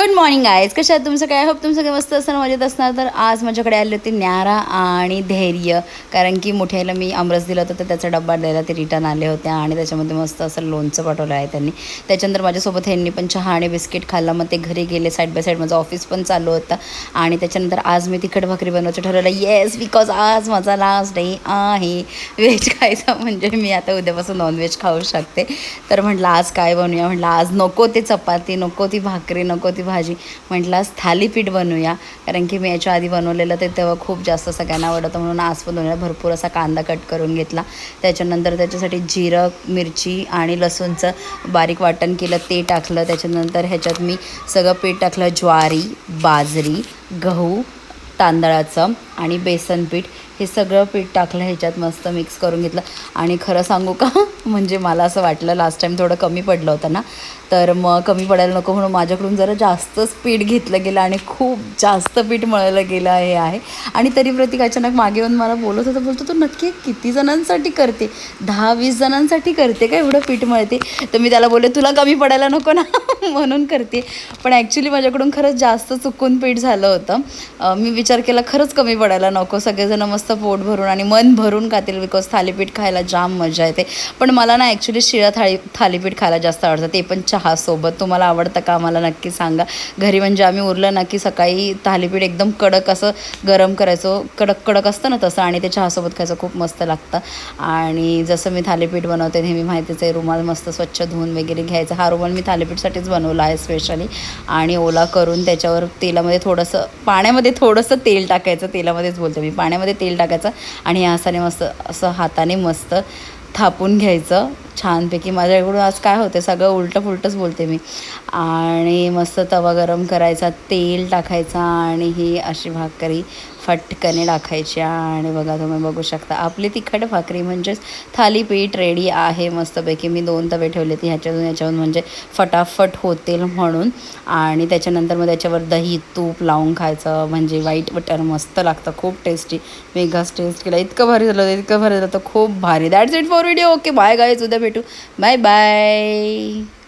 Good morning guys, कशा आहात तुमचं? काय होप तुमचं सगळे मस्त असताना मजेत असणार. तर आज माझ्याकडे आले होते न्यारा आणि धैर्य, कारण की मोठ्याला मी आमरस दिला होता तर त्याचा डब्बा द्यायला ते रिटर्न आले होते आणि त्याच्यामध्ये मस्त असं लोणचं पाठवलं आहे त्यांनी. त्याच्यानंतर माझ्यासोबत ह्यांनी पण चहा आणि बिस्किट खाल्ला. मग ते घरी गेले, साईड बाय साईड माझं ऑफिस पण चालू होतं. आणि त्याच्यानंतर आज मी तिखट भाकरी बनवायचं ठरवलं. येस, बिकॉज आज माझा लास्ट डे आहे व्हेज खायचा, म्हणजे मी आता उद्यापासून नॉनव्हेज खाऊ शकते. तर म्हटलं आज काय बनवूया, म्हटलं आज नको ते चपाती, नको ती भाकरी, नको ती भाजी, म्हटलं आज थालीपीठ बनवूया. कारण की मी याच्या आधी बनवलेलं ते तेव्हा खूप जास्त सगळ्यांना आवडतं, म्हणून आज पण बनवूया. भरपूर असा कांदा कट करून घेतला. त्याच्यानंतर त्याच्यासाठी जिरं, मिरची आणि लसूणचं बारीक वाटण केलं, ते टाकलं. त्याच्यानंतर ह्याच्यात मी सगळं पीठ टाकलं, ज्वारी, बाजरी, गहू, तांदळाचं आणि बेसन पीठ, हे सगळं पीठ टाकलं. ह्याच्यात मस्त मिक्स करून घेतलं. आणि खरं सांगू का, म्हणजे मला असं वाटलं लास्ट टाईम थोडं कमी पडलं होतं ना, तर मग कमी पडायला नको म्हणून माझ्याकडून जरा जास्तच पीठ घेतलं गेलं आणि खूप जास्त पीठ मळलं गेलं हे आहे. आणि तरी प्रतीक अचानक मागे येऊन मला बोलत होता, बोलतो तू नक्की किती जणांसाठी करते? 10-20 जणांसाठी करते का एवढं पीठ मळते? तर मी त्याला बोलले तुला कमी पडायला नको ना म्हणून करते. पण ॲक्च्युली माझ्याकडून खरंच जास्त चुकून पीठ झालं होतं. मी विचार केला खरंच कमी पडायला नको, सगळेजण मस्त पोट भरून आणि मन भरून खातील, बिकॉज थालीपीठ खायला जाम मजा येते. पण मला ना ॲक्च्युली शिळं थालीपीठ खायला जास्त आवडतं, ते पण चहासोबत. तुम्हाला आवडतं का मला नक्की सांगा. घरी म्हणजे आम्ही उरलं ना की सकाळी थालीपीठ एकदम कडक असं गरम करायचो, कडक कडक असतं ना तसं, आणि ते चहासोबत खायचं खूप मस्त लागतं. आणि जसं मी थालीपीठ बनवते नेहमी माहितीच आहे, रुमाल मस्त स्वच्छ धुवून वगैरे घ्यायचा. हा रुमाल मी थालीपीठसाठीच बनवला आहे स्पेशली. आणि ओला करून त्याच्यावर तेलामध्ये थोडंसं, पाण्यामध्ये थोडंसं तेल टाकायचं, तेलामध्येच बोलते मी, पाण्यामध्ये तेल टाकायचं आणि हाताने मस्त असं हाताने मस्त थापून घ्यायचं छानपैकी. माझ्याकडून आज काय होते, सगळं उलटं फुलटंच बोलते मी. आणि मस्त तवा गरम करायचा, तेल टाकायचा आणि ही अशी भाकरी फटकने टाकायची. आणि बघा, तुम्ही बघू शकता आपली तिखट भाकरी म्हणजेच थालीपीठ रेडी आहे मस्तपैकी. मी 2 तवे ठेवले ते ह्याच्यावरून म्हणजे फटाफट होतील म्हणून. आणि त्याच्यानंतर मग त्याच्यावर दही तूप लावून खायचं, म्हणजे व्हाईट बटर मस्त लागतं, खूप टेस्टी. मेगाच टेस्ट केला, इतकं भारी झालं, इतकं भारी झालं, तर खूप भारी. That's it for video. Okay bye guys, उद्या भेटू. Bye bye.